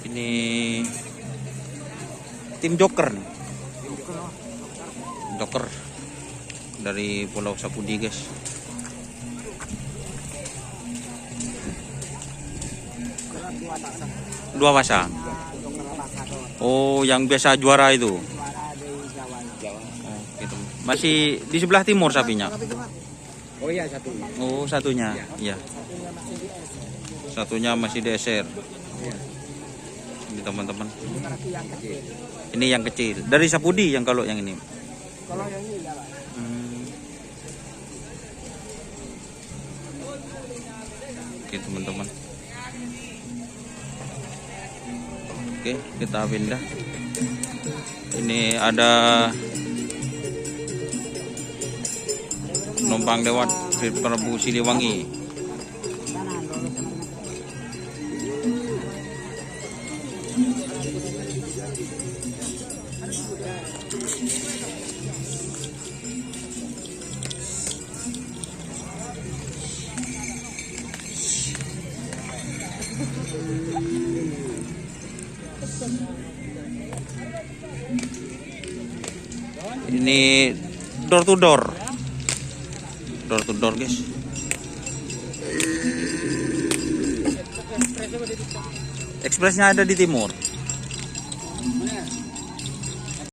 Ini tim Joker nih. Joker dari Pulau Sapudi, guys. Dua pasang. Oh, yang biasa juara itu. Oh, gitu. Masih di sebelah timur sapinya. Oh iya, satu. Oh, satunya. Iya. Satunya masih DSR. Ini teman-teman. Ini yang kecil. Dari Sapudi yang kalau yang ini. Kalau yang ini ya, Pak. Oke, teman-teman. Oke, kita pindah. Ini ada penumpang lewat Prabu Siliwangi. Ini door to door, guys. Ekspresnya ada di timur.